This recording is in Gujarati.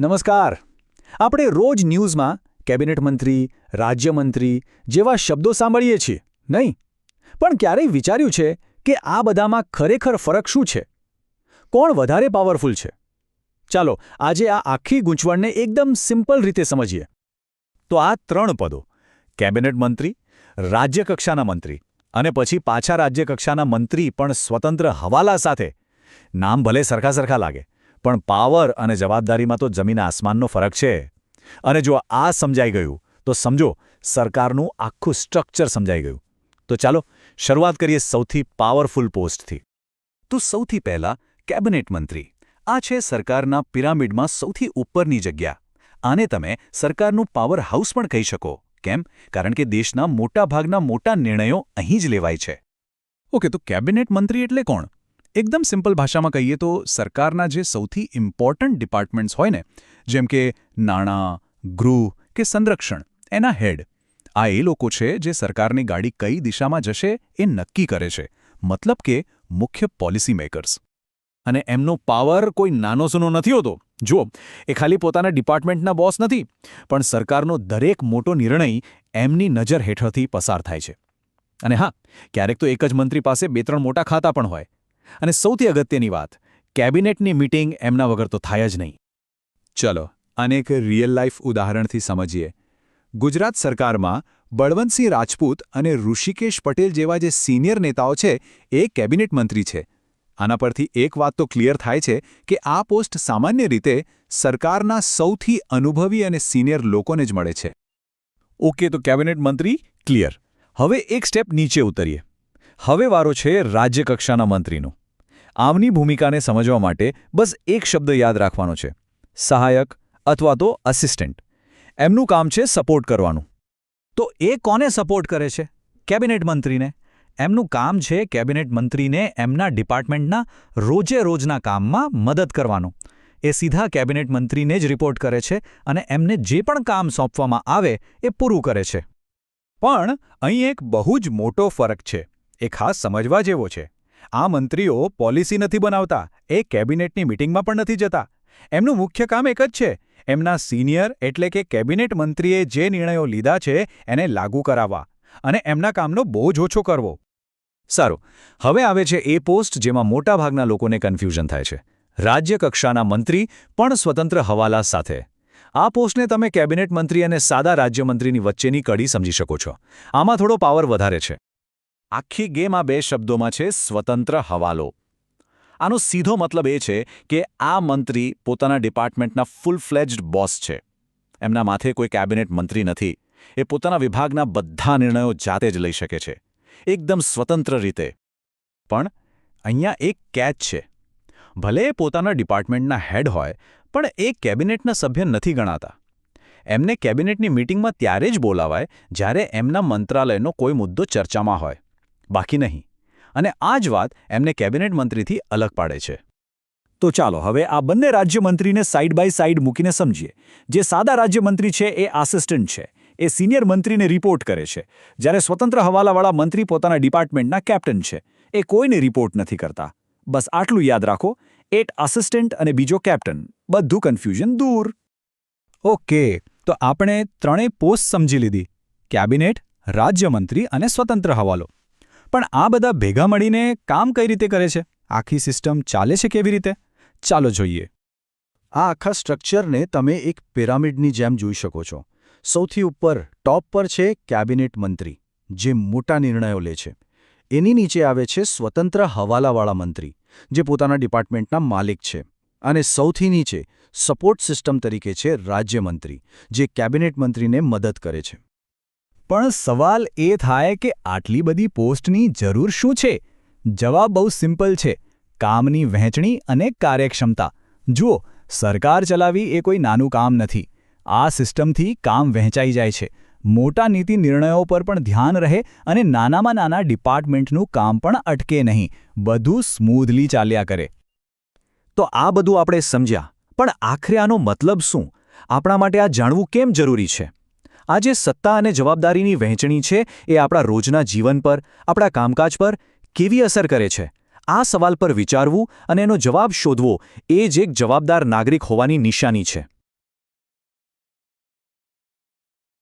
નમસ્કાર. આપણે રોજ ન્યૂઝમાં કેબિનેટ મંત્રી, રાજ્યમંત્રી જેવા શબ્દો સાંભળીએ છીએ, નહીં? પણ ક્યારેય વિચાર્યું છે કે આ બધામાં ખરેખર ફરક શું છે? કોણ વધારે પાવરફુલ છે? ચાલો આજે આ આખી ગૂંચવણને એકદમ સિમ્પલ રીતે સમજીએ. તો આ 3 પદો કેબિનેટ મંત્રી, રાજ્યકક્ષાના મંત્રી અને પછી પાછા રાજ્યકક્ષાના મંત્રી પણ સ્વતંત્ર હવાલા સાથે. નામ ભલે સરખા લાગે, પણ પાવર અને જવાબદારીમાં તો જમીન આસમાનનો ફરક છે. અને જો આ સમજાઈ ગયું તો સમજો સરકારનું આખું સ્ટ્રક્ચર સમજાઈ ગયું. તો ચાલો શરૂઆત કરીએ સૌથી પાવરફુલ પોસ્ટથી. તો સૌથી પહેલા કેબિનેટ મંત્રી. આ છે સરકારના પિરામિડમાં સૌથી ઉપરની જગ્યા. આને તમે સરકારનું પાવર હાઉસ પણ કહી શકો. કેમ? કારણ કે દેશના મોટાભાગના મોટા નિર્ણયો અહીં જ લેવાય છે. ઓકે, તો કેબિનેટ મંત્રી એટલે કોણ? એકદમ સિમ્પલ ભાષામાં કહીએ તો સરકારના જે સૌથી ઇમ્પોર્ટન્ટ ડિપાર્ટમેન્ટ્સ હોય ને, જેમ કે નાણાં, ગૃહ કે સંરક્ષણ, એના હેડ. આ એ લોકો છે જે સરકારની ગાડી કઈ દિશામાં જશે એ નક્કી કરે છે. મતલબ કે મુખ્ય પોલિસી મેકર્સ. અને એમનો પાવર કોઈ નાનોસૂનો નથી હોતો. જુઓ, એ ખાલી પોતાના ડિપાર્ટમેન્ટના બોસ નથી, પણ સરકારનો દરેક મોટો નિર્ણય એમની નજર હેઠળથી પસાર થાય છે. અને હા, ક્યારેક તો એક જ મંત્રી પાસે 2-3 મોટા ખાતા પણ હોય. અને સૌથી અગત્યની વાત, કેબિનેટની મીટિંગ એમના વગર તો થાય જ નહીં. ચલો આને એક રિયલ લાઈફ ઉદાહરણથી સમજીએ. ગુજરાત સરકારમાં બળવંતસિંહ રાજપૂત અને ઋષિકેશ પટેલ જેવા જે સિનિયર નેતાઓ છે એ કેબિનેટ મંત્રી છે. આના પરથી એક વાત તો ક્લિયર થાય છે કે આ પોસ્ટ સામાન્ય રીતે સરકારના સૌથી અનુભવી અને સિનિયર લોકોને જ મળે છે. ઓકે, તો કેબિનેટ મંત્રી ક્લિયર. હવે એક સ્ટેપ નીચે ઉતરીએ. હવે વારો છે રાજ્યકક્ષાના મંત્રીનો. આમની ભૂમિકાને સમજવા માટે બસ એક શબ્દ યાદ રાખવાનો છે: સહાયક અથવા તો અસિસ્ટન્ટ. એમનું કામ છે સપોર્ટ કરવાનું. તો એ કોને સપોર્ટ કરે છે? કેબિનેટ મંત્રીને. એમનું કામ છે કેબિનેટ મંત્રીને એમના ડિપાર્ટમેન્ટના રોજના કામમાં મદદ કરવાનું. એ સીધા કેબિનેટ મંત્રીને જ રિપોર્ટ કરે છે અને એમને જે પણ કામ સોંપવામાં આવે એ પૂરું કરે છે. પણ અહીં એક બહુ જ મોટો ફરક છે. એ ખાસ સમજવા જેવો છે. આ મંત્રીઓ પોલિસી નથી બનાવતા, એ કેબિનેટની મીટિંગમાં પણ નથી જતા. એમનું મુખ્ય કામ એક જ છે: એમના સિનિયર એટલે કે કેબિનેટ મંત્રીએ જે નિર્ણયો લીધા છે એને લાગુ કરાવવા અને એમના કામનો બોજ ઓછો કરવો. સારું, હવે આવે છે એ પોસ્ટ જેમાં મોટાભાગના લોકોને કન્ફ્યુઝન થાય છે: રાજ્યકક્ષાના મંત્રી પણ સ્વતંત્ર હવાલા સાથે. આ પોસ્ટને તમે કેબિનેટ મંત્રી અને સાદા રાજ્યમંત્રીની વચ્ચેની કડી સમજી શકો છો. આમાં થોડો પાવર વધારે છે. આખી ગેમ આ 2 શબ્દોમાં છે: સ્વતંત્ર હવાલો. આનો સીધો મતલબ એ છે કે આ મંત્રી પોતાના ડિપાર્ટમેન્ટના ફૂલ ફ્લેજ્ડ બોસ છે. એમના માથે કોઈ કેબિનેટ મંત્રી નથી. એ પોતાના વિભાગના બધા નિર્ણયો જાતે જ લઈ શકે છે, એકદમ સ્વતંત્ર રીતે. પણ અહીંયા એક કેચ છે. ભલે એ પોતાના ડિપાર્ટમેન્ટના હેડ હોય, પણ એ કેબિનેટના સભ્ય નથી ગણાતા. એમને કેબિનેટની મીટિંગમાં ત્યારે જ બોલાવાય જ્યારે એમના મંત્રાલયનો કોઈ મુદ્દો ચર્ચામાં હોય, બાકી નહીં. અને આ જ વાત એમને કેબિનેટ મંત્રીથી અલગ પાડે છે. તો ચાલો હવે આ બંને રાજ્યમંત્રીને સાઇડ બાય સાઇડ મૂકીને સમજીએ. જે સાદા રાજ્યમંત્રી છે એ આસિસ્ટન્ટ છે. એ સિનિયર મંત્રીને રિપોર્ટ કરે છે. જ્યારે સ્વતંત્ર હવાલાવાળા મંત્રી પોતાના ડિપાર્ટમેન્ટના કેપ્ટન છે. એ કોઈને રિપોર્ટ નથી કરતા. બસ આટલું યાદ રાખો: એક આસિસ્ટન્ટ અને બીજો કેપ્ટન. બધું કન્ફ્યુઝન દૂર. ઓકે, તો આપણે 3 પોસ્ટ સમજી લીધી: કેબિનેટ, રાજ્યમંત્રી અને સ્વતંત્ર હવાલો. પણ આ બધા ભેગા મળીને કામ કઈ રીતે કરે છે? આખી સિસ્ટમ ચાલે છે કેવી રીતે? ચાલો જોઈએ. આ આખા સ્ટ્રક્ચરને તમે એક પિરામિડની જેમ જોઈ શકો છો. સૌથી ઉપર ટોપ પર છે કેબિનેટ મંત્રી, જે મોટા નિર્ણયો લે છે. એની નીચે આવે છે સ્વતંત્ર હવાલાવાળા મંત્રી, જે પોતાના ડિપાર્ટમેન્ટના માલિક છે. અને સૌથી નીચે સપોર્ટ સિસ્ટમ તરીકે છે રાજ્યમંત્રી, જે કેબિનેટ મંત્રીને મદદ કરે છે. પણ સવાલ એ થાય કે આટલી બધી પોસ્ટની જરૂર શું છે? જવાબ બહુ સિમ્પલ છે: કામની વહેંચણી અને કાર્યક્ષમતા. જુઓ, સરકાર ચલાવવી એ કોઈ નાનું કામ નથી. આ સિસ્ટમથી કામ વહેંચાઈ જાય છે. મોટા નીતિ નિર્ણયો પર પણ ધ્યાન રહે અને નાનામાં નાના ડિપાર્ટમેન્ટનું કામ પણ અટકે નહીં. બધું સ્મૂધલી ચાલ્યા કરે. તો આ બધું આપણે સમજ્યા, પણ આખરે આનો મતલબ શું? આપણા માટે આ જાણવું કેમ જરૂરી છે? આ જે સત્તા અને જવાબદારીની વહેંચણી છે એ આપણા રોજના જીવન પર, આપણા કામકાજ પર કેવી અસર કરે છે? આ સવાલ પર વિચારવું અને એનો જવાબ શોધવો એ જ એક જવાબદાર નાગરિક હોવાની નિશાની છે.